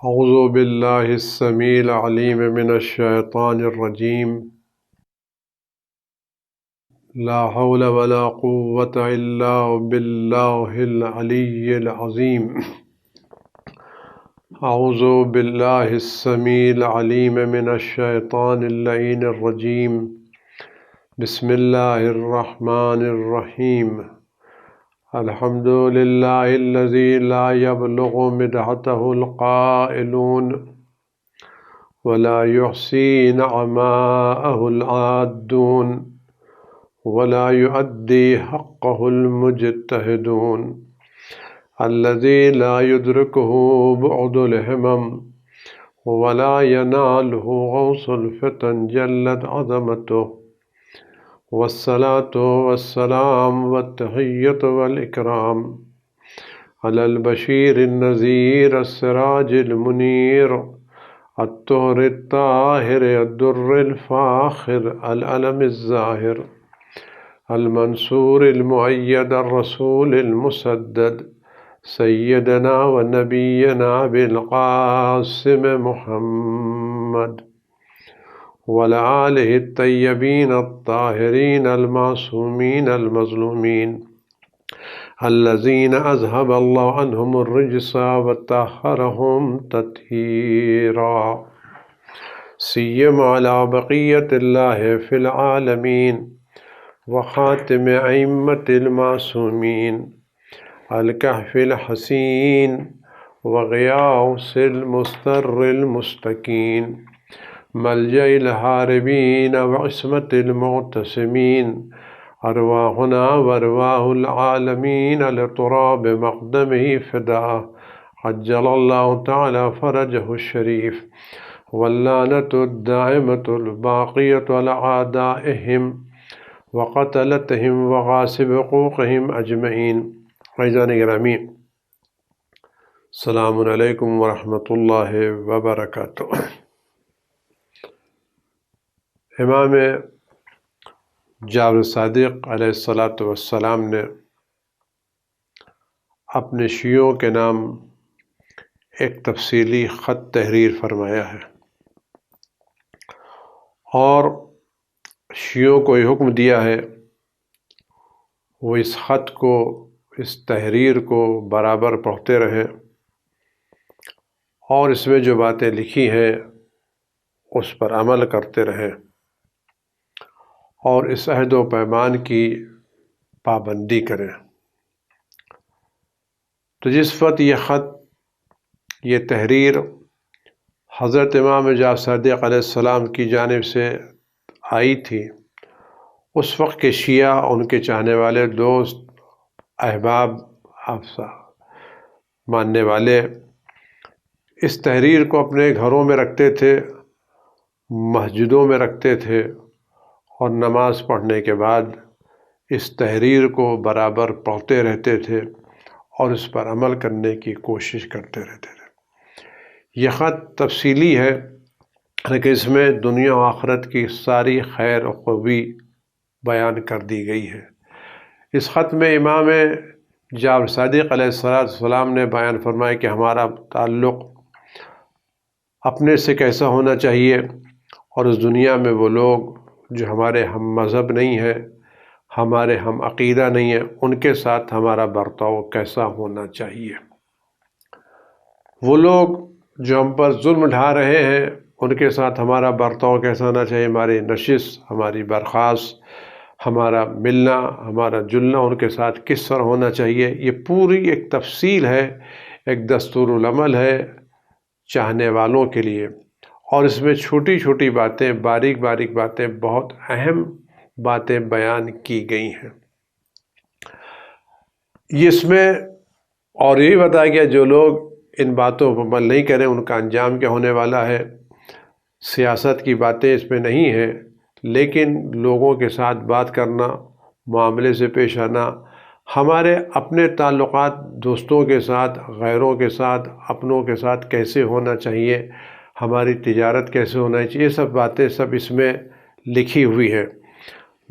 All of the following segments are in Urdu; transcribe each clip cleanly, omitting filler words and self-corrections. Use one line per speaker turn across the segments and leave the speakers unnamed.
اعوذ باللہ السمیع العلیم من الشیطان الرجیم لا حول ولا قوة الا باللہ العلی العظیم اعوذ باللہ السمیع العلیم من الشیطان اللعین الرجیم بسم اللہ الرحمن الرحیم الحمد للہ الذی لا یبلغ مدحته القائلون ولا يحصي نعماءه العادون ولا يؤدي حقه المجتهدون الذي لا يدركه بعد الهمم ولا يناله غوص الفتن جلت عظمته والصلاة والسلام والتحية والإكرام على البشير النذير السراج المنير الطهر الطاهر الدر الفاخر العلم الزاهر المنصور المؤيد الرسول المسدد سيدنا ونبينا بالقاسم محمد وعلى آله الطيبين الطاهرين المعصومين المظلومين الذين أذهب الله عنهم الرجس وطهرهم تطهيرا سيما على بقية الله في العالمين وخاتم أئمة المعصومين الكهف الحسين وغياث المستر المستكين ملجأ الهاربين وعصمة المعتصمين أرواحنا وأرواح العالمين لتراب مقدمه فداء عجل الله تعالى فرجه الشريف واللعنة الدائمة الباقية على أعدائهم وقتلتهم وغاصب حقوقهم أجمعين. عزیزان گرامی، السلام علیکم ورحمۃ اللہ وبرکاتہ۔ امام جعفر صادق علیہ السلام نے اپنے شیعوں کے نام ایک تفصیلی خط تحریر فرمایا ہے اور شیعوں کو یہ حکم دیا ہے وہ اس خط کو، اس تحریر کو برابر پڑھتے رہیں اور اس میں جو باتیں لکھی ہیں اس پر عمل کرتے رہیں اور اس عہد و پیمان کی پابندی کریں۔ تو جس وقت یہ خط، یہ تحریر حضرت امام جعفر صادق علیہ السلام کی جانب سے آئی تھی، اس وقت کے شیعہ، ان کے چاہنے والے، دوست، احباب، ماننے والے اس تحریر کو اپنے گھروں میں رکھتے تھے، مسجدوں میں رکھتے تھے اور نماز پڑھنے کے بعد اس تحریر کو برابر پڑھتے رہتے تھے اور اس پر عمل کرنے کی کوشش کرتے رہتے تھے۔ یہ خط تفصیلی ہے کہ اس میں دنیا و آخرت کی ساری خیر و خوبی بیان کر دی گئی ہے۔ اس خط میں امام جعفر صادق علیہ السلام نے بیان فرمایا کہ ہمارا تعلق اپنے سے کیسا ہونا چاہیے اور اس دنیا میں وہ لوگ جو ہمارے ہم مذہب نہیں ہیں، ہمارے ہم عقیدہ نہیں ہیں، ان کے ساتھ ہمارا برتاؤ کیسا ہونا چاہیے۔ وہ لوگ جو ہم پر ظلم ڈھا رہے ہیں ان کے ساتھ ہمارا برتاؤ کیسا ہونا چاہیے، ہماری نشست، ہماری برخاست، ہمارا ملنا، ہمارا جلنا ان کے ساتھ کس طرح ہونا چاہیے، یہ پوری ایک تفصیل ہے، ایک دستور العمل ہے چاہنے والوں کے لیے۔ اور اس میں چھوٹی چھوٹی باتیں، باریک باریک باتیں، بہت اہم باتیں بیان کی گئی ہیں۔ اس میں اور یہ بتایا گیا جو لوگ ان باتوں پر عمل نہیں کریں ان کا انجام کیا ہونے والا ہے۔ سیاست کی باتیں اس میں نہیں ہیں، لیکن لوگوں کے ساتھ بات کرنا، معاملے سے پیش آنا، ہمارے اپنے تعلقات دوستوں کے ساتھ، غیروں کے ساتھ، اپنوں کے ساتھ کیسے ہونا چاہیے، ہماری تجارت کیسے ہونا چاہیے، یہ سب باتیں سب اس میں لکھی ہوئی ہیں۔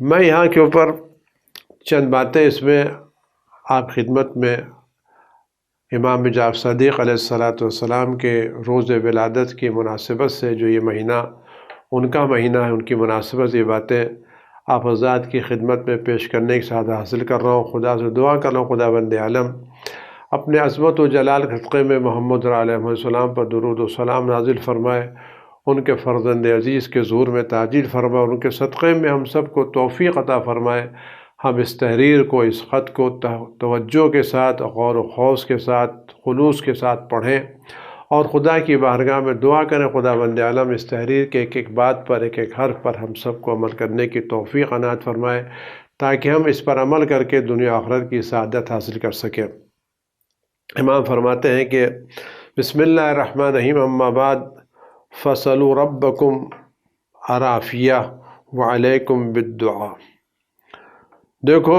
میں یہاں کے اوپر چند باتیں اس میں آپ خدمت میں امام جعفر صادق علیہ الصلاۃ والسلام کے روز ولادت کی مناسبت سے جو یہ مہینہ ان کا مہینہ ہے، ان کی مناسبت یہ باتیں آپ حضرات کی خدمت میں پیش کرنے کی سعادت حاصل کر رہا ہوں۔ خدا سے دعا کر رہا ہوں خدا بند عالم اپنے عظمت و جلال کے صدقے میں محمد علیہ السلام پر درود و سلام نازل فرمائے، ان کے فرزند عزیز کے ظہور میں تاجیل فرمائے، ان کے صدقے میں ہم سب کو توفیق عطا فرمائے، ہم اس تحریر کو، اس خط کو توجہ کے ساتھ، غور و خوض کے ساتھ، خلوص کے ساتھ پڑھیں اور خدا کی بارگاہ میں دعا کریں خدا بند عالم اس تحریر کے ایک ایک بات پر، ایک ایک حرف پر ہم سب کو عمل کرنے کی توفیق عنایت فرمائے تاکہ ہم اس پر عمل کر کے دنیا آخرت کی سعادت حاصل کر سکیں۔ امام فرماتے ہیں کہ بسم اللہ الرحمن الرحیم، اما بعد فصلوا ربکم العافیہ وعلیکم بالدعاء۔ دیکھو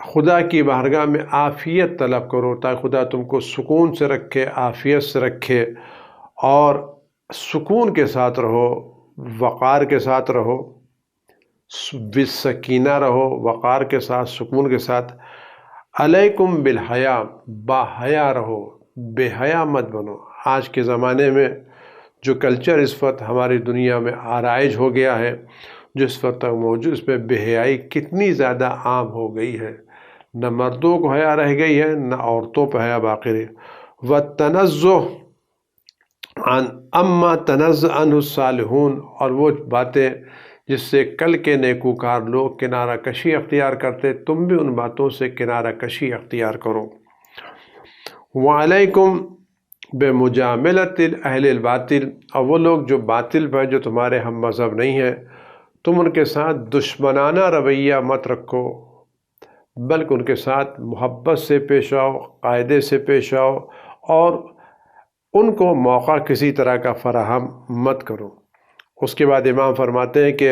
خدا کی بارگاہ میں عافیت طلب کرو تاکہ خدا تم کو سکون سے رکھے، عافیت سے رکھے اور سکون کے ساتھ رہو، وقار کے ساتھ رہو، بسکینہ رہو، وقار کے ساتھ، سکون کے ساتھ۔ علیکم بالحیا، با حیا رہو، بے حیا مت بنو۔ آج کے زمانے میں جو کلچر اس وقت ہماری دنیا میں آرائج ہو گیا ہے، جو اس وقت تک موجود، اس میں بے حیائی کتنی زیادہ عام ہو گئی ہے، نہ مردوں کو حیا رہ گئی ہے نہ عورتوں پہ حیا باقی رہی۔ وَالتَّنَزُّهُ عَنْ أَمَّا تَنَزَّ عَنْهُ الصَّالِحُونَ، اور وہ باتیں جس سے کل کے نیکوکار لوگ کنارہ کشی اختیار کرتے، تم بھی ان باتوں سے کنارہ کشی اختیار کرو۔ وَعَلَيْكُمْ بِمُجَامَلَةِ الْأَهْلِ الْبَاطِلِ، اور وہ لوگ جو باطل پر جو تمہارے ہم مذہب نہیں ہیں، تم ان کے ساتھ دشمنانہ رویہ مت رکھو، بلکہ ان کے ساتھ محبت سے پیش آؤ، قاعدے سے پیش آؤ اور ان کو موقع کسی طرح کا فراہم مت کرو۔ اس کے بعد امام فرماتے ہیں کہ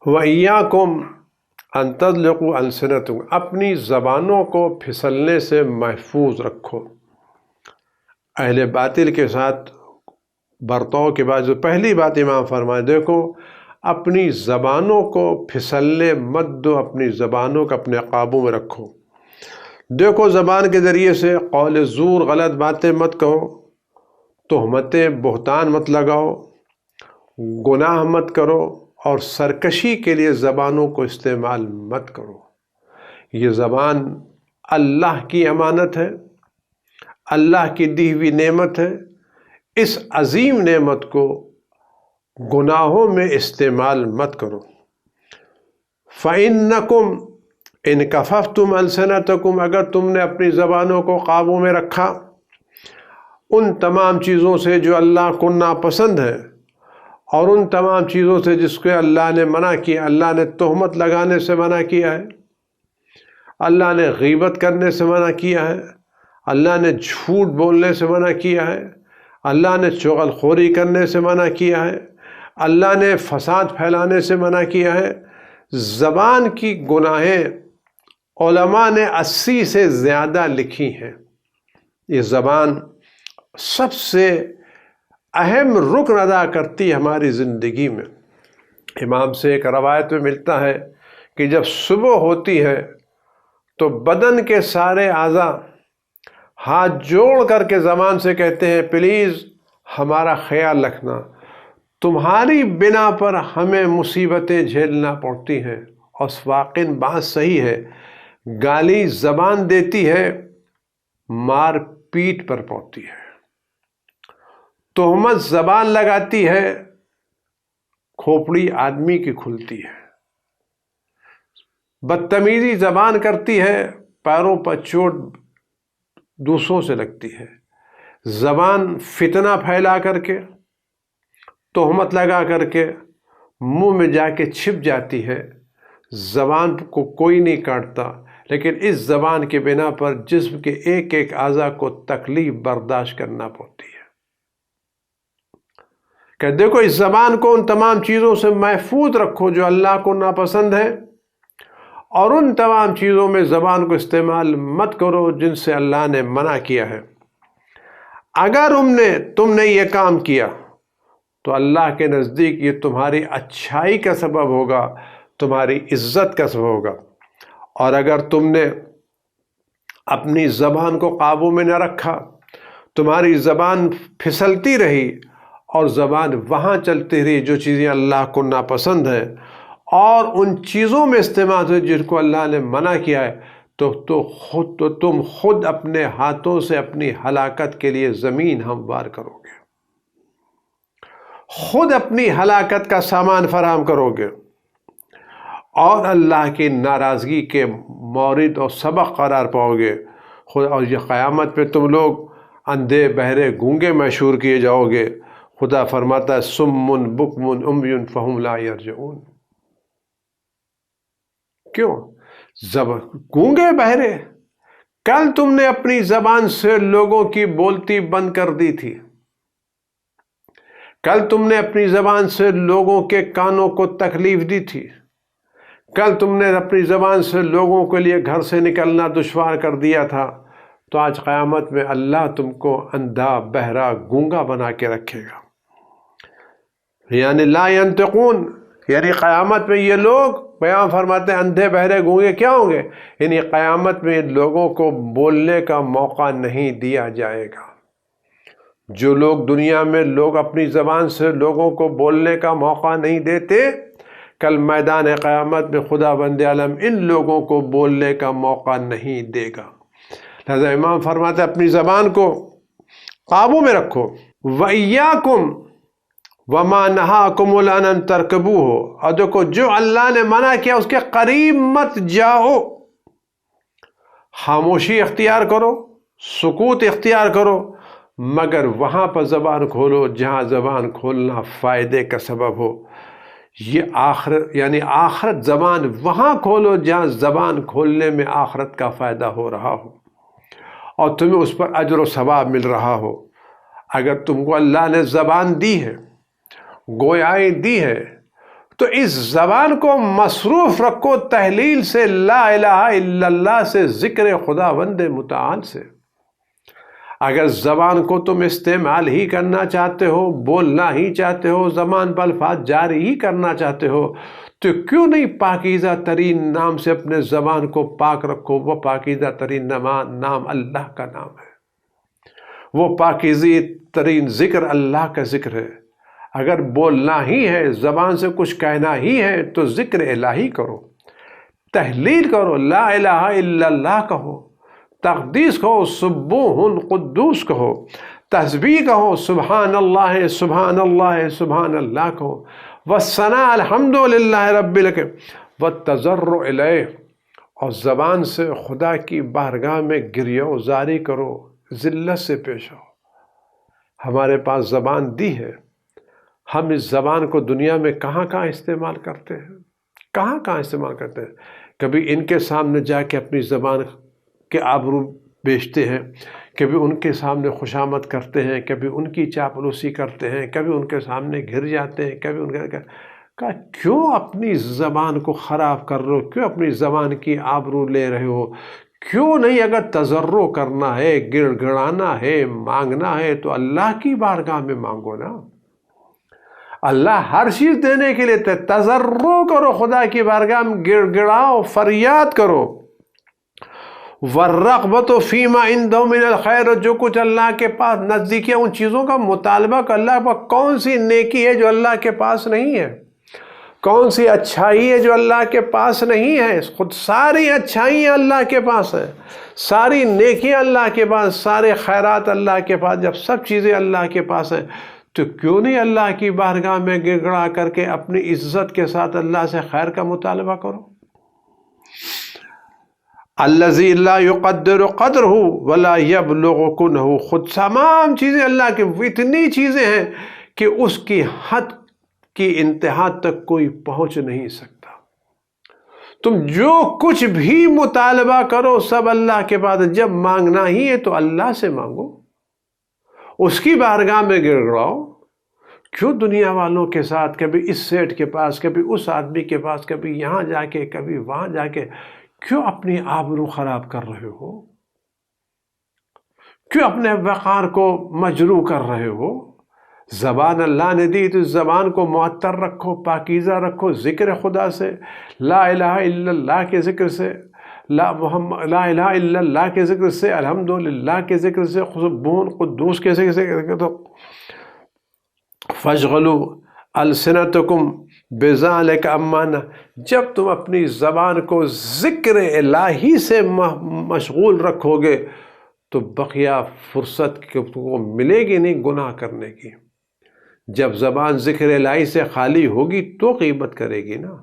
وَإِيَّاكُمْ أَن تَطْلِقُوا أَلْسِنَتَكُمْ، اپنی زبانوں کو پھسلنے سے محفوظ رکھو۔ اہل باطل کے ساتھ برتاؤ کے بعد جو پہلی بات امام فرمائے، دیکھو اپنی زبانوں کو پھسلنے مت دو، اپنی زبانوں کو اپنے قابو میں رکھو۔ دیکھو زبان کے ذریعے سے قول زور، غلط باتیں مت کہو، تہمتیں، بہتان مت لگاؤ، گناہ مت کرو اور سرکشی کے لیے زبانوں کو استعمال مت کرو۔ یہ زبان اللہ کی امانت ہے، اللہ کی دی ہوئی نعمت ہے، اس عظیم نعمت کو گناہوں میں استعمال مت کرو۔ فَإِنَّكُمْ إِن كَفَفْتُمْ أَلْسِنَتَكُمْ، اگر تم نے اپنی زبانوں کو قابو میں رکھا ان تمام چیزوں سے جو اللہ کو ناپسند ہے اور ان تمام چیزوں سے جس کو اللہ نے منع کیا، اللہ نے تہمت لگانے سے منع کیا ہے، اللہ نے غیبت کرنے سے منع کیا ہے، اللہ نے جھوٹ بولنے سے منع کیا ہے، اللہ نے چغل خوری کرنے سے منع کیا ہے، اللہ نے فساد پھیلانے سے منع کیا ہے۔ زبان کی گناہیں علماء نے 80 سے زیادہ لکھی ہیں۔ یہ زبان سب سے اہم رکن ادا کرتی ہے ہماری زندگی میں۔ امام سے ایک روایت میں ملتا ہے کہ جب صبح ہوتی ہے تو بدن کے سارے اعضاء ہاتھ جوڑ کر کے زبان سے کہتے ہیں پلیز ہمارا خیال رکھنا، تمہاری بنا پر ہمیں مصیبتیں جھیلنا پڑتی ہیں۔ اور واقعی بات صحیح ہے، گالی زبان دیتی ہے، مار پیٹ پر پڑتی ہے، تہمت زبان لگاتی ہے، کھوپڑی آدمی کی کھلتی ہے، بدتمیزی زبان کرتی ہے، پیروں پر چوٹ دوسروں سے لگتی ہے۔ زبان فتنہ پھیلا کر کے، تہمت لگا کر کے منہ میں جا کے چھپ جاتی ہے۔ زبان کو کوئی نہیں کاٹتا، لیکن اس زبان کے بنا پر جسم کے ایک ایک اعضاء کو تکلیف برداشت کرنا پڑتی ہے۔ کہ دیکھو اس زبان کو ان تمام چیزوں سے محفوظ رکھو جو اللہ کو ناپسند ہے، اور ان تمام چیزوں میں زبان کو استعمال مت کرو جن سے اللہ نے منع کیا ہے۔ اگر تم نے یہ کام کیا تو اللہ کے نزدیک یہ تمہاری اچھائی کا سبب ہوگا، تمہاری عزت کا سبب ہوگا، اور اگر تم نے اپنی زبان کو قابو میں نہ رکھا، تمہاری زبان پھسلتی رہی اور زبان وہاں چلتی رہی جو چیزیں اللہ کو ناپسند ہیں، اور ان چیزوں میں استعمال ہوئی جن کو اللہ نے منع کیا ہے، تو تم خود اپنے ہاتھوں سے اپنی ہلاکت کے لیے زمین ہموار کرو گے، خود اپنی ہلاکت کا سامان فراہم کرو گے، اور اللہ کی ناراضگی کے مورد اور سبق قرار پاؤ گے خود۔ اور یہ قیامت پہ تم لوگ اندھے بہرے گونگے مشہور کیے جاؤ گے۔ خدا فرماتا ہے سم بکم عمی فہم لا یرجعون۔ کیوں؟ گونگے بہرے، کل تم نے اپنی زبان سے لوگوں کی بولتی بند کر دی تھی، کل تم نے اپنی زبان سے لوگوں کے کانوں کو تکلیف دی تھی، کل تم نے اپنی زبان سے لوگوں کے لیے گھر سے نکلنا دشوار کر دیا تھا، تو آج قیامت میں اللہ تم کو اندھا بہرا گونگا بنا کے رکھے گا۔ یعنی لا ينطقون، یعنی قیامت میں یہ لوگ، بیان فرماتے ہیں اندھے بہرے گونگے کیا ہوں گے؟ یعنی قیامت میں لوگوں کو بولنے کا موقع نہیں دیا جائے گا۔ جو لوگ دنیا میں لوگ اپنی زبان سے لوگوں کو بولنے کا موقع نہیں دیتے، کل میدان قیامت میں خدا بند عالم ان لوگوں کو بولنے کا موقع نہیں دے گا۔ لہذا امام فرماتے ہیں اپنی زبان کو قابو میں رکھو۔ وَإِيَّاكُمْ وَمَا نَهَاكُمُ أَن تَرْكَبُوهُ، اور دیکھو جو اللہ نے منع کیا اس کے قریب مت جاؤ، خاموشی اختیار کرو، سکوت اختیار کرو، مگر وہاں پر زبان کھولو جہاں زبان کھولنا فائدے کا سبب ہو۔ یہ آخرت، یعنی آخرت زبان وہاں کھولو جہاں زبان کھولنے میں آخرت کا فائدہ ہو رہا ہو اور تمہیں اس پر اجر و ثواب مل رہا ہو۔ اگر تم کو اللہ نے زبان دی ہے، گویائی دی ہے، تو اس زبان کو مصروف رکھو تحلیل سے، لا الہ الا اللہ سے، ذکر خدا بند متعال سے۔ اگر زبان کو تم استعمال ہی کرنا چاہتے ہو، بولنا ہی چاہتے ہو، زبان پر الفاظ جاری ہی کرنا چاہتے ہو، تو کیوں نہیں پاکیزہ ترین نام سے اپنے زبان کو پاک رکھو؟ وہ پاکیزہ ترین نام اللہ کا نام ہے، وہ پاکیزی ترین ذکر اللہ کا ذکر ہے۔ اگر بولنا ہی ہے، زبان سے کچھ کہنا ہی ہے، تو ذکر الہی کرو، تحلیل کرو، لا الہ الا اللہ کہو، تقدیس کہو، سبوح قدوس کہو، تسبیح کہو، سبحان اللہ سبحان اللہ سبحان اللہ کہو، والثناء الحمد للہ رب العالمین، والتضرع الیہ، اور زبان سے خدا کی بارگاہ میں گریہ زاری کرو، ذلت سے پیش آؤ۔ ہمارے پاس زبان دی ہے، ہم اس زبان کو دنیا میں کہاں کہاں استعمال کرتے ہیں، کہاں کہاں استعمال کرتے ہیں۔ کبھی ان کے سامنے جا کے اپنی زبان کے آبرو بیچتے ہیں، کبھی ان کے سامنے خوشامد کرتے ہیں، کبھی ان کی چاپلوسی کرتے ہیں، کبھی ان کے سامنے گر جاتے ہیں، کبھی ان کے کہا کیوں اپنی زبان کو خراب کر رہے ہو؟ کیوں اپنی زبان کی آبرو لے رہے ہو؟ کیوں نہیں؟ اگر تضرع کرنا ہے، گڑ گڑانا ہے، مانگنا ہے، تو اللہ کی بارگاہ میں مانگو نا۔ اللہ ہر چیز دینے کے لیے تضرع کرو، خدا کی بارگاہ میں گڑ گڑاؤ، فریاد کرو۔ وَالرَّغْبَةُ فِيمَا عِندَهُ مِنَ الْخَيْرِ، جو کچھ اللہ کے پاس نزدیک ہے ان چیزوں کا مطالبہ کر۔ اللہ پر کون سی نیکی ہے جو اللہ کے پاس نہیں ہے؟ کون سی اچھائی ہے جو اللہ کے پاس نہیں ہے؟ خود ساری اچھائیاں اللہ کے پاس ہیں، ساری نیکیاں اللہ کے پاس، سارے خیرات اللہ کے پاس۔ جب سب چیزیں اللہ کے پاس ہیں تو کیوں نہیں اللہ کی بارگاہ میں گڑ گڑا کر کے اپنی عزت کے ساتھ اللہ سے خیر کا مطالبہ کرو۔ الذی لا یقدر قدرہ ولا یبلغ کنہ، خود تمام چیزیں اللہ کے، اتنی چیزیں ہیں کہ اس کی حد کی انتہا تک کوئی پہنچ نہیں سکتا۔ تم جو کچھ بھی مطالبہ کرو سب اللہ کے پاس۔ جب مانگنا ہی ہے تو اللہ سے مانگو، اس کی بارگاہ میں گڑ گڑاؤ۔ کیوں دنیا والوں کے ساتھ کبھی اس سیٹ کے پاس، کبھی اس آدمی کے پاس، کبھی یہاں جا کے، کبھی وہاں جا کے، کیوں اپنی آبرو خراب کر رہے ہو؟ کیوں اپنے وقار کو مجروح کر رہے ہو؟ زبان اللہ نے دی تو زبان کو معطر رکھو، پاکیزہ رکھو، ذکر خدا سے، لا الہ الا اللہ کے ذکر سے، لا الہ الا اللہ کے ذکر سے، الحمدللہ کے ذکر سے، سبحان قدوس کے ذکر سے، تو فاشغلوا السنتکم بذالک امانہ، جب تم اپنی زبان کو ذکر الہی سے مشغول رکھو گے تو بقیہ فرصت کو ملے گی نہیں گناہ کرنے کی۔ جب زبان ذکر الہی سے خالی ہوگی تو غیبت کرے گی نا،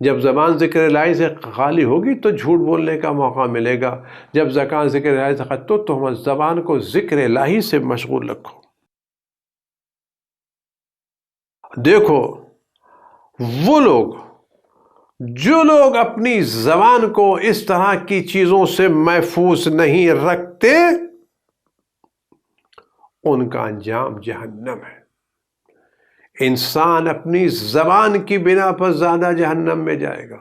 جب زبان ذکر الہی سے خالی ہوگی تو جھوٹ بولنے کا موقع ملے گا، جب زبان ذکر الہی سے خالی، تو تم زبان کو ذکر الہی سے مشغول رکھو۔ دیکھو وہ لوگ جو لوگ اپنی زبان کو اس طرح کی چیزوں سے محفوظ نہیں رکھتے ان کا انجام جہنم ہے۔ انسان اپنی زبان کی بنا پر زیادہ جہنم میں جائے گا۔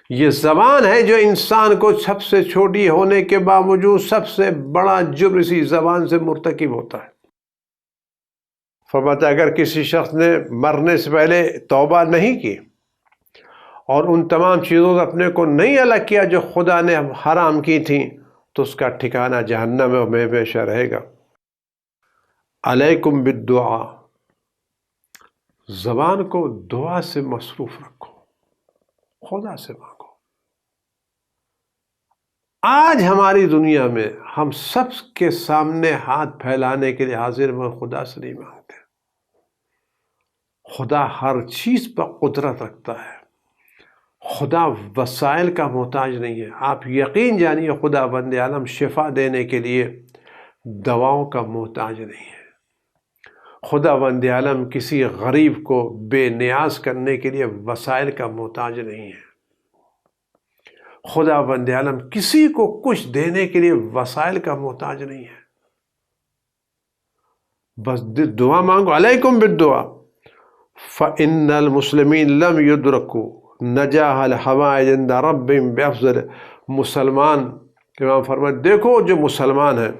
یہ زبان ہے جو انسان کو سب سے چھوٹی ہونے کے باوجود سب سے بڑا جرم اسی زبان سے مرتکب ہوتا ہے۔ فرماتا ہے اگر کسی شخص نے مرنے سے پہلے توبہ نہیں کی اور ان تمام چیزوں سے اپنے کو نہیں الگ کیا جو خدا نے حرام کی تھیں تو اس کا ٹھکانہ جہنم میں ہمیشہ رہے گا۔ علیکم بالدعا، زبان کو دعا سے مصروف رکھو، خدا سے مانگو۔ آج ہماری دنیا میں ہم سب کے سامنے ہاتھ پھیلانے کے لیے حاضر میں خدا سے نہیں مانگتے۔ خدا ہر چیز پر قدرت رکھتا ہے، خدا وسائل کا محتاج نہیں ہے۔ آپ یقین جانیے خدا بند عالم شفا دینے کے لیے دواؤں کا محتاج نہیں ہے۔ خدا بند عالم کسی غریب کو بے نیاز کرنے کے لیے وسائل کا محتاج نہیں ہے۔ خدا بند عالم کسی کو کچھ دینے کے لیے وسائل کا محتاج نہیں ہے۔ بس دعا مانگو، علیکم بالدعا فإن المسلمین لم یدرکوا نجاح الحوائج عند ربهم بافضل۔ مسلمان امام فرماتے دیکھو جو مسلمان ہیں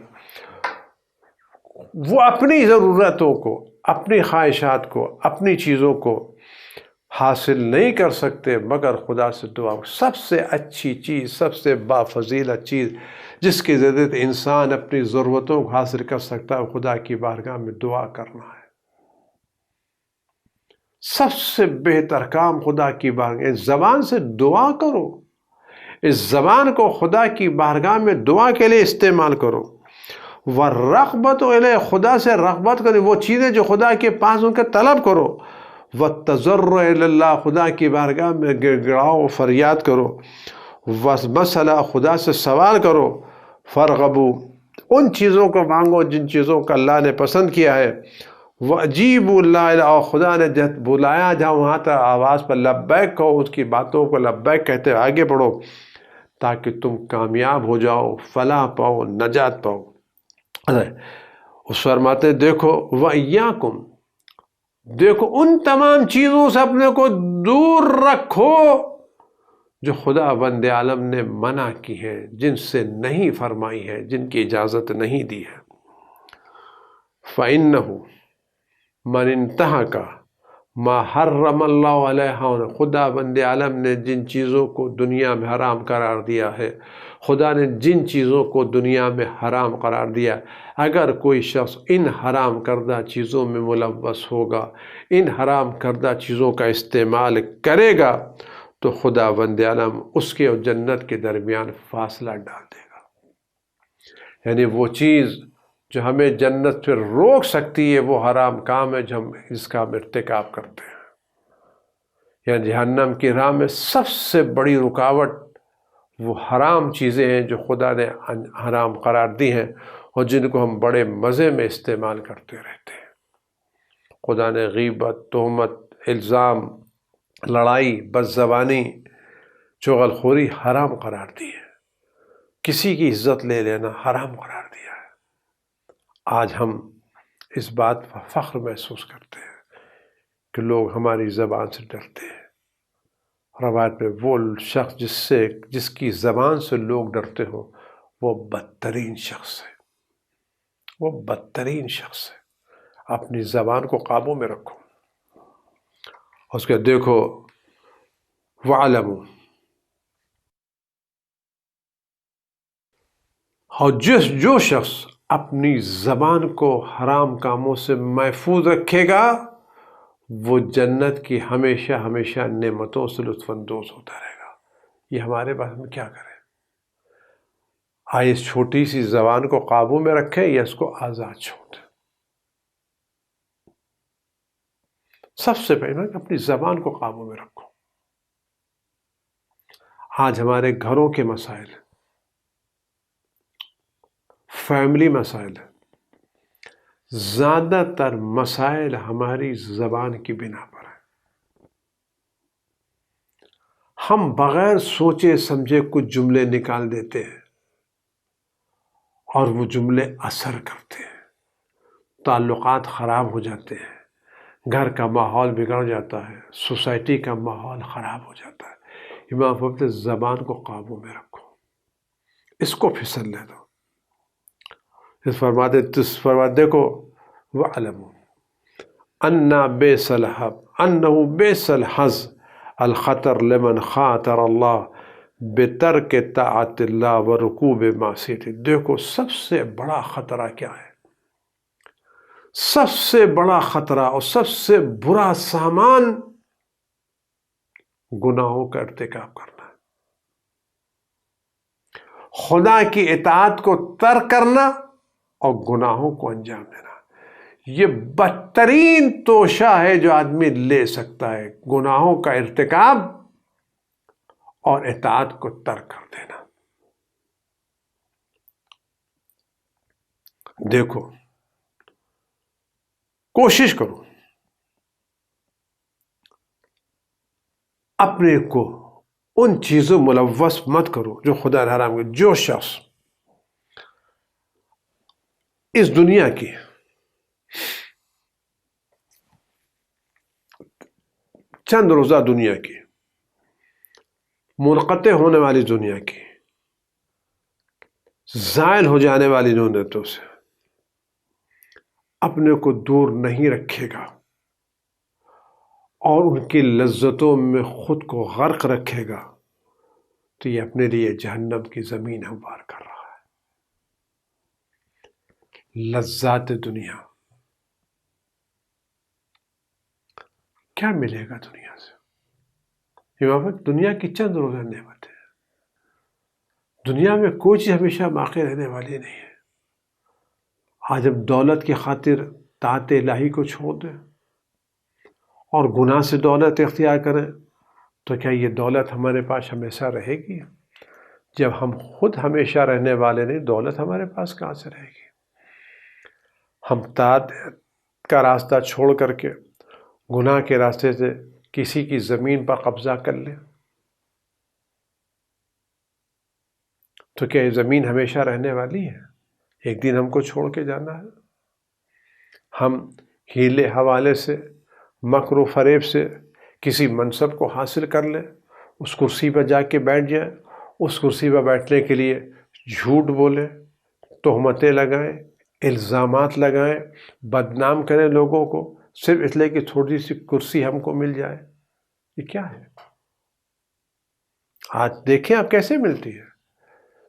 وہ اپنی ضرورتوں کو، اپنی خواہشات کو، اپنی چیزوں کو حاصل نہیں کر سکتے مگر خدا سے دعا۔ سب سے اچھی چیز، سب سے بافضیلت چیز جس کی ضرورت انسان اپنی ضرورتوں کو حاصل کر سکتا ہے خدا کی بارگاہ میں دعا کرنا ہے۔ سب سے بہتر کام خدا کی بارگاہ، اس زبان سے دعا کرو، اس زبان کو خدا کی بارگاہ میں دعا کے لیے استعمال کرو۔ وَالرَّغْبَةُ إِلَيْهِ، خدا سے رغبت کرو، وہ چیزیں جو خدا کے پاس ان کا طلب کرو۔ وَالتَّضَرُّعُ إِلَى اللَّهِ، خدا کی بارگاہ میں گڑگڑاؤ فریاد کرو۔ وَالْمَسْأَلَةُ، خدا سے سوال کرو۔ فَارْغَبُوا، ان چیزوں کو مانگو جن چیزوں کا اللہ نے پسند کیا ہے۔ وَأَجِيبُوا اللَّهَ، اور خدا نے بلایا جہاں وہاں تک آواز پر لبیک کہو، اس کی باتوں کو لبیک کہتے ہوئے آگے بڑھو تاکہ تم کامیاب ہو جاؤ، فلاح پاؤ، نجات پاؤ۔ اس فرماتے دیکھو وَإِيَّاكُمْ، دیکھو ان تمام چیزوں سے اپنے کو دور رکھو جو خدا بند عالم نے منع کی ہے، جن سے نہیں فرمائی ہے، جن کی اجازت نہیں دی ہے۔ فَإِنَّهُ من انتهك ما حرم اللہ علیہ، خدا بند عالم نے جن چیزوں کو دنیا میں حرام قرار دیا ہے، خدا نے جن چیزوں کو دنیا میں حرام قرار دیا، اگر کوئی شخص ان حرام کردہ چیزوں میں ملوث ہوگا، ان حرام کردہ چیزوں کا استعمال کرے گا تو خدا بند عالم اس کے اور جنت کے درمیان فاصلہ ڈال دے گا۔ یعنی وہ چیز جو ہمیں جنت سے روک سکتی ہے وہ حرام کام ہے جو ہم اس کا ارتکاب کرتے ہیں۔ یعنی جہنم کی راہ میں سب سے بڑی رکاوٹ وہ حرام چیزیں ہیں جو خدا نے حرام قرار دی ہیں اور جن کو ہم بڑے مزے میں استعمال کرتے رہتے ہیں۔ خدا نے غیبت، تہمت، الزام، لڑائی، بدزبانی، چغلخوری حرام قرار دی ہے۔ کسی کی عزت لے لینا حرام قرار دیا ہے۔ آج ہم اس بات پر فخر محسوس کرتے ہیں کہ لوگ ہماری زبان سے ڈرتے ہیں۔ روایت میں وہ شخص جس کی زبان سے لوگ ڈرتے ہو وہ بدترین شخص ہے، وہ بدترین شخص ہے۔ اپنی زبان کو قابو میں رکھو۔ اس کے دیکھو وَعْلَمُوا، اور جو شخص اپنی زبان کو حرام کاموں سے محفوظ رکھے گا وہ جنت کی ہمیشہ ہمیشہ نعمتوں سے لطف اندوز ہوتا رہے گا۔ یہ ہمارے پاس ہم کیا کریں؟ آئے اس چھوٹی سی زبان کو قابو میں رکھیں یا اس کو آزاد چھوڑ دیں؟ سب سے پہلے اپنی زبان کو قابو میں رکھو۔ آج ہمارے گھروں کے مسائل، فیملی مسائل، زیادہ تر مسائل ہماری زبان کی بنا پر ہیں۔ ہم بغیر سوچے سمجھے کچھ جملے نکال دیتے ہیں اور وہ جملے اثر کرتے ہیں، تعلقات خراب ہو جاتے ہیں، گھر کا ماحول بگڑ جاتا ہے، سوسائٹی کا ماحول خراب ہو جاتا ہے۔ امام فرماتے زبان کو قابو میں رکھو، اس کو پھسلنے دو۔ اس فرماتے کو وَعْلَمُوا أَنَّهُ بِئْسَ الْحَظُّ الْخَطَرُ لِمَنْ خَاطَرَ اللَّهَ بِتَرْكِ طَاعَةِ اللَّهِ وَرُكُوبِ مَعْصِيَتِهِ۔ دیکھو سب سے بڑا خطرہ کیا ہے؟ سب سے بڑا خطرہ اور سب سے برا سامان گناہوں کا ارتکاب کرنا ہے، خدا کی اطاعت کو ترک کرنا اور گناہوں کو انجام دینا۔ یہ بدترین توشہ ہے جو آدمی لے سکتا ہے، گناہوں کا ارتکاب اور اطاعت کو ترک کر دینا۔ دیکھو کوشش کرو اپنے کو ان چیزوں ملوث مت کرو جو خدا نے حرام کی۔ جو شخص اس دنیا کی چند روزہ دنیا کی، منقطع ہونے والی دنیا کی، زائل ہو جانے والی نعمتوں سے اپنے کو دور نہیں رکھے گا اور ان کی لذتوں میں خود کو غرق رکھے گا تو یہ اپنے لیے جہنم کی زمین ہموار کر رہا ہے۔ لذات دنیا، کیا ملے گا دنیا سے؟ دنیا کی چند روزہ نعمت ہے، دنیا میں کوئی چیز ہمیشہ باقی رہنے والی نہیں ہے۔ آج ہم دولت کی خاطر طاعت الہی کو چھوڑ دیں اور گناہ سے دولت اختیار کریں تو کیا یہ دولت ہمارے پاس ہمیشہ رہے گی؟ جب ہم خود ہمیشہ رہنے والے نہیں، دولت ہمارے پاس کہاں سے رہے گی؟ ہم طاعت کا راستہ چھوڑ کر کے گناہ کے راستے سے کسی کی زمین پر قبضہ کر لیں تو کیا یہ زمین ہمیشہ رہنے والی ہے؟ ایک دن ہم کو چھوڑ کے جانا ہے۔ ہم ہیلے حوالے سے، مکر و فریب سے کسی منصب کو حاصل کر لیں، اس کرسی پر جا کے بیٹھ جائیں، اس کرسی پر بیٹھنے کے لیے جھوٹ بولیں، تہمتیں لگائیں، الزامات لگائیں، بدنام کریں لوگوں کو، صرف اس لیے کہ تھوڑی سی کرسی ہم کو مل جائے۔ یہ کیا ہے؟ آج دیکھیں آپ کیسے ملتی ہے،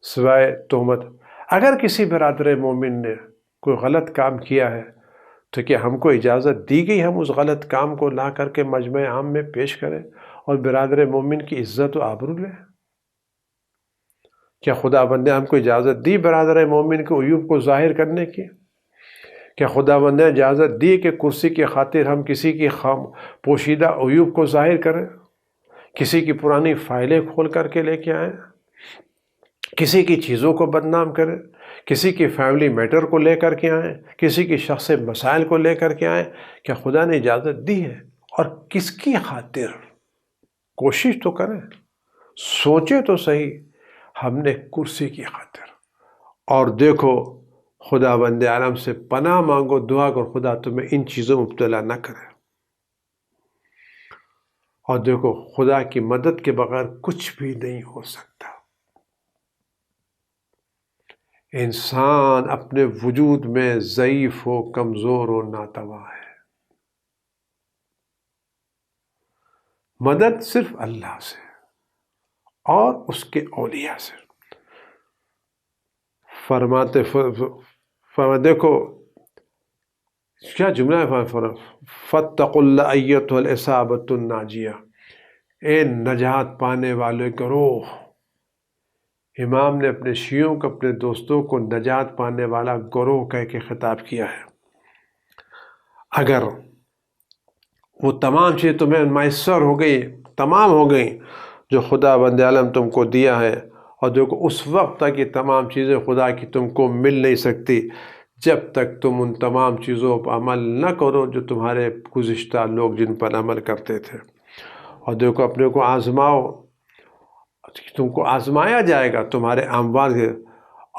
سوائے تہمت۔ اگر کسی برادر مومن نے کوئی غلط کام کیا ہے تو کیا ہم کو اجازت دی گئی ہم اس غلط کام کو لا کر کے مجمع عام میں پیش کریں اور برادر مومن کی عزت و آبرو لیں؟ کیا خدا بند نے ہم کو اجازت دی برادر مومن کے عیوب کو ظاہر کرنے کی؟ کیا خدا بند نے اجازت دی کہ کرسی کی خاطر ہم کسی کی پوشیدہ عیوب کو ظاہر کریں، کسی کی پرانی فائلیں کھول کر کے لے کے آئیں، کسی کی چیزوں کو بدنام کریں، کسی کی فیملی میٹر کو لے کر کے آئیں، کسی کی شخص مسائل کو لے کر کے آئیں؟ کیا خدا نے اجازت دی ہے؟ اور کس کی خاطر؟ کوشش تو کریں، سوچیں تو صحیح، ہم نے کرسی کی خاطر۔ اور دیکھو خدا بند عالم سے پناہ مانگو، دعا کر خدا تمہیں ان چیزوں میں مبتلا نہ کرے۔ اور دیکھو خدا کی مدد کے بغیر کچھ بھی نہیں ہو سکتا۔ انسان اپنے وجود میں ضعیف و کمزور و ناتواں ہے، مدد صرف اللہ سے اور اس کے اولیاء سے۔ فرماتے دیکھو کیا جملہ ہے، فاتقوا اللہ ایتھا العصابۃ الناجیہ، اے نجات پانے والے گروہ۔ امام نے اپنے شیعوں کو، اپنے دوستوں کو نجات پانے والا گروہ کہہ کے خطاب کیا ہے۔ اگر وہ تمام چیزیں تمہیں میسر ہو گئی، تمام ہو گئیں جو خدا بند عالم تم کو دیا ہے، اور دیکھو اس وقت تک یہ تمام چیزیں خدا کی تم کو مل نہیں سکتی جب تک تم ان تمام چیزوں پر عمل نہ کرو جو تمہارے گزشتہ لوگ جن پر عمل کرتے تھے۔ اور دیکھو اپنے کو آزماؤ، تم کو آزمایا جائے گا تمہارے اعمال سے۔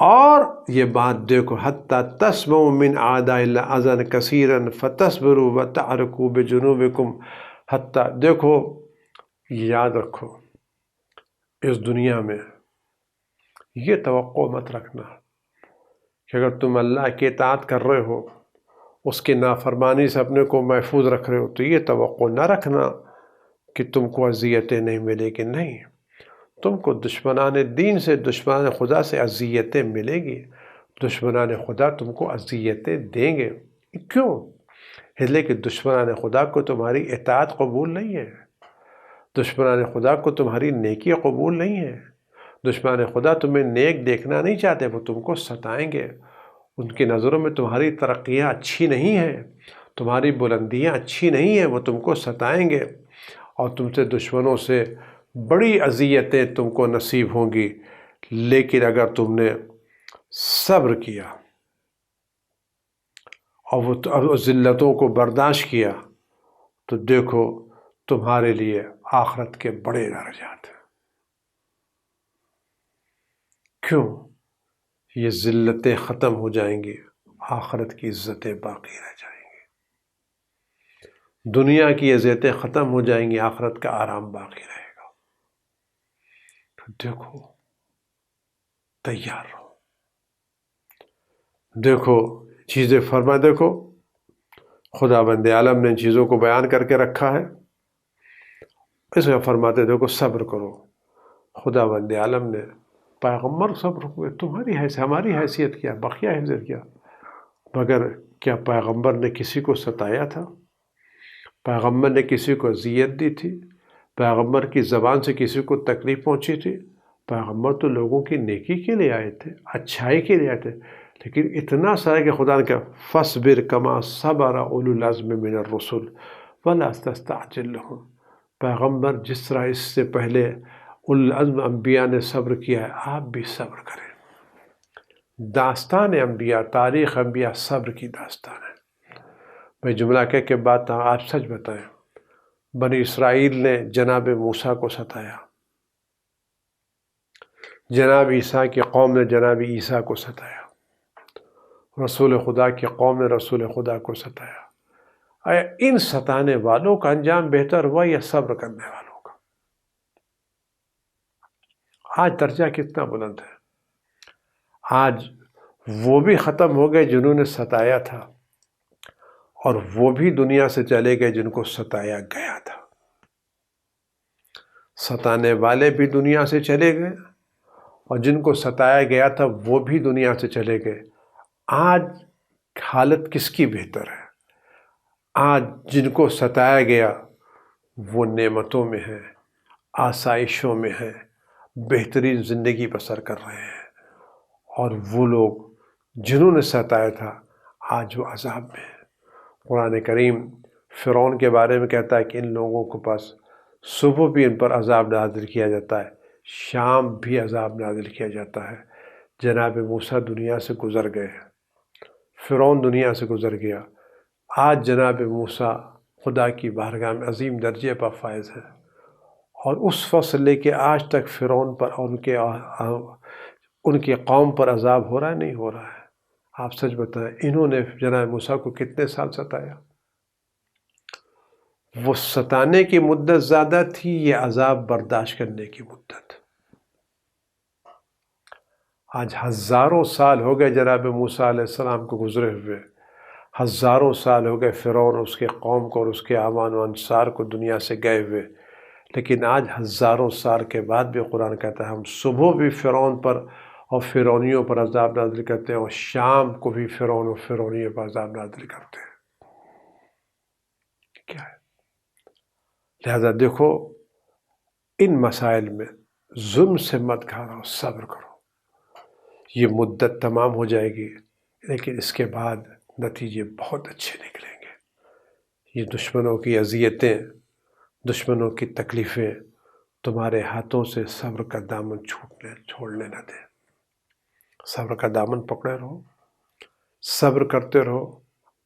اور یہ بات دیکھو، حتیٰ تسمعوا من اعداء اللہ اذًا کثیرا فتصبروا وتعرقوا بجنوبکم، حتیٰ دیکھو یاد رکھو اس دنیا میں یہ توقع مت رکھنا کہ اگر تم اللہ کی اطاعت کر رہے ہو، اس کی نافرمانی سے اپنے کو محفوظ رکھ رہے ہو، تو یہ توقع نہ رکھنا کہ تم کو اذیتیں نہیں ملے گی۔ نہیں، تم کو دشمنان دین سے، دشمنان خدا سے اذیتیں ملے گی۔ دشمنان خدا تم کو اذیتیں دیں گے۔ کیوں؟ اس لیے کہ دشمنان خدا کو تمہاری اطاعت قبول نہیں ہے، دشمنان خدا کو تمہاری نیکی قبول نہیں ہے، دشمنان خدا تمہیں نیک دیکھنا نہیں چاہتے، وہ تم کو ستائیں گے۔ ان کی نظروں میں تمہاری ترقیاں اچھی نہیں ہیں، تمہاری بلندیاں اچھی نہیں ہیں، وہ تم کو ستائیں گے، اور تم سے دشمنوں سے بڑی اذیتیں تم کو نصیب ہوں گی۔ لیکن اگر تم نے صبر کیا اور وہ ذلتوں کو برداشت کیا تو دیکھو تمہارے لیے آخرت کے بڑے درجات ہیں۔ کیوں؟ یہ ذلتیں ختم ہو جائیں گی، آخرت کی عزتیں باقی رہ جائیں گی۔ دنیا کی عزتیں ختم ہو جائیں گی، آخرت کا آرام باقی رہے گا۔ تو دیکھو تیار رہو، دیکھو چیزیں فرما، دیکھو خدا بند عالم نے ان چیزوں کو بیان کر کے رکھا ہے، اس میں فرماتے دیکھو صبر کرو۔ خدا بند عالم نے پیغمبر صبر ہوئے، تمہاری حیثیت، ہماری حیثیت کیا، بقیہ حیثیت کیا؟ مگر کیا پیغمبر نے کسی کو ستایا تھا؟ پیغمبر نے کسی کو اذیت دی تھی؟ پیغمبر کی زبان سے کسی کو تکلیف پہنچی تھی؟ پیغمبر تو لوگوں کی نیکی کے لیے آئے تھے، اچھائی کے لیے آئے تھے، لیکن اتنا سا ہے کہ خدا نے کہا فاصبر کما صبر اولو العزم من الرسل ولا تستعجل لهم۔ پیغمبر جس طرح اس سے پہلے اولو العزم انبیاء نے صبر کیا ہے، آپ بھی صبر کریں۔ داستان انبیاء، تاریخ انبیاء صبر کی داستان ہے۔ میں جملہ کہہ کے بات آپ سچ بتائیں، بنی اسرائیل نے جناب موسیٰ کو ستایا، جناب عیسیٰ کی قوم نے جناب عیسیٰ کو ستایا، رسول خدا کی قوم نے رسول خدا کو ستایا۔ آیا ان ستانے والوں کا انجام بہتر ہوا یا صبر کرنے والوں کا؟ آج درجہ کتنا بلند ہے۔ آج وہ بھی ختم ہو گئے جنہوں نے ستایا تھا، اور وہ بھی دنیا سے چلے گئے جن کو ستایا گیا تھا۔ ستانے والے بھی دنیا سے چلے گئے، اور جن کو ستایا گیا تھا وہ بھی دنیا سے چلے گئے۔ آج حالت کس کی بہتر ہے؟ آج جن کو ستایا گیا وہ نعمتوں میں ہیں، آسائشوں میں ہیں، بہترین زندگی بسر کر رہے ہیں، اور وہ لوگ جنہوں نے ستایا تھا آج وہ عذاب میں ہیں۔ قرآن کریم فرعون کے بارے میں کہتا ہے کہ ان لوگوں کے پاس صبح بھی ان پر عذاب نازل کیا جاتا ہے، شام بھی عذاب نازل کیا جاتا ہے۔ جناب موسیٰ دنیا سے گزر گئے، فرعون دنیا سے گزر گیا، آج جناب موسیٰ خدا کی بارگاہ میں عظیم درجے پر فائز ہے، اور اس وقت سے لے کے آج تک فرعون پر اور ان کی قوم پر عذاب ہو رہا ہے، نہیں ہو رہا ہے؟ آپ سچ بتائیں، انہوں نے جناب موسیٰ کو کتنے سال ستایا؟ وہ ستانے کی مدت زیادہ تھی، یہ عذاب برداشت کرنے کی مدت؟ آج ہزاروں سال ہو گئے جناب موسیٰ علیہ السلام کو گزرے ہوئے، ہزاروں سال ہو گئے فرعون اس کے قوم کو اور اس کے اعوان و انصار کو دنیا سے گئے ہوئے، لیکن آج ہزاروں سال کے بعد بھی قرآن کہتا ہے ہم صبح بھی فرعون پر اور فرعونیوں پر عذاب نازل کرتے ہیں، اور شام کو بھی فرعون و فرعونیوں پر عذاب نازل کرتے ہیں۔ کیا ہے؟ لہذا دیکھو، ان مسائل میں ظلم سے مت گھبراؤ، صبر کرو۔ یہ مدت تمام ہو جائے گی، لیکن اس کے بعد نتیجے بہت اچھے نکلیں گے۔ یہ دشمنوں کی اذیتیں، دشمنوں کی تکلیفیں تمہارے ہاتھوں سے صبر کا دامن چھوڑنے نہ دیں۔ صبر کا دامن پکڑے رہو، صبر کرتے رہو،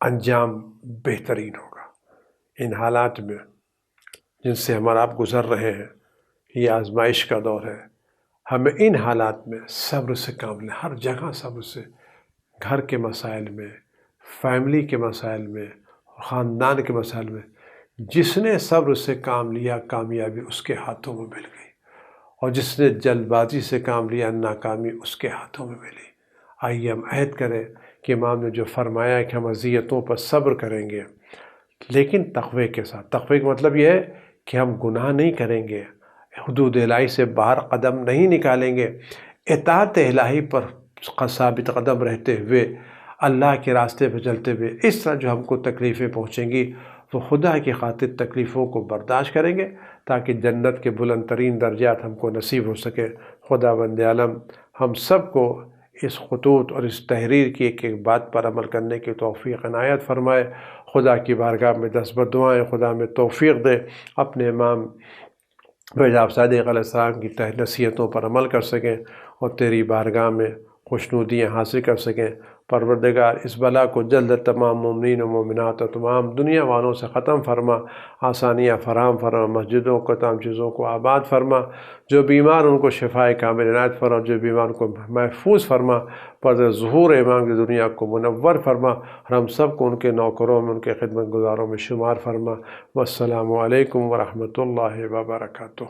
انجام بہترین ہوگا۔ ان حالات میں جن سے ہمارا آپ گزر رہے ہیں، یہ آزمائش کا دور ہے، ہمیں ان حالات میں صبر سے کام لیں، ہر جگہ صبر سے، گھر کے مسائل میں، فیملی کے مسائل میں، خاندان کے مسائل میں۔ جس نے صبر سے کام لیا، کامیابی اس کے ہاتھوں میں مل گئی، اور جس نے جلد بازی سے کام لیا، ناکامی اس کے ہاتھوں میں ملی۔ آئیے ہم عہد کریں کہ امام نے جو فرمایا ہے کہ ہم اذیتوں پر صبر کریں گے، لیکن تقوی کے ساتھ۔ تقوی کا مطلب یہ ہے کہ ہم گناہ نہیں کریں گے، حدود الہی سے باہر قدم نہیں نکالیں گے، اطاعت الہی پر ثابت قدم رہتے ہوئے، اللہ کے راستے پہ چلتے ہوئے۔ اس طرح جو ہم کو تکلیفیں پہنچیں گی، تو خدا کی خاطر تکلیفوں کو برداشت کریں گے، تاکہ جنت کے بلند ترین درجات ہم کو نصیب ہو سکے۔ خداوند عالم ہم سب کو اس خطوط اور اس تحریر کی ایک ایک بات پر عمل کرنے کی توفیق عنایت فرمائے۔ خدا کی بارگاہ میں دست دعائیں خدا میں توفیق دے، اپنے امام مرزا صادق علیہ السلام کی نصیحتوں پر عمل کر سکیں، اور تیری بارگاہ میں خوشنودیاں حاصل کر سکیں۔ پروردگار اس بلا کو جلد تمام مومنین و مومنات اور تمام دنیا والوں سے ختم فرما، آسانیاں فراہم فرما، مسجدوں کو، تمام چیزوں کو آباد فرما، جو بیمار ان کو شفائے کامل عنایت فرما، جو بیمار کو محفوظ فرما، پر ظہور امام کی دنیا کو منور فرما، اور ہم سب کو ان کے نوکروں میں، ان کے خدمت گزاروں میں شمار فرما۔ والسلام علیکم ورحمۃ اللہ وبرکاتہ۔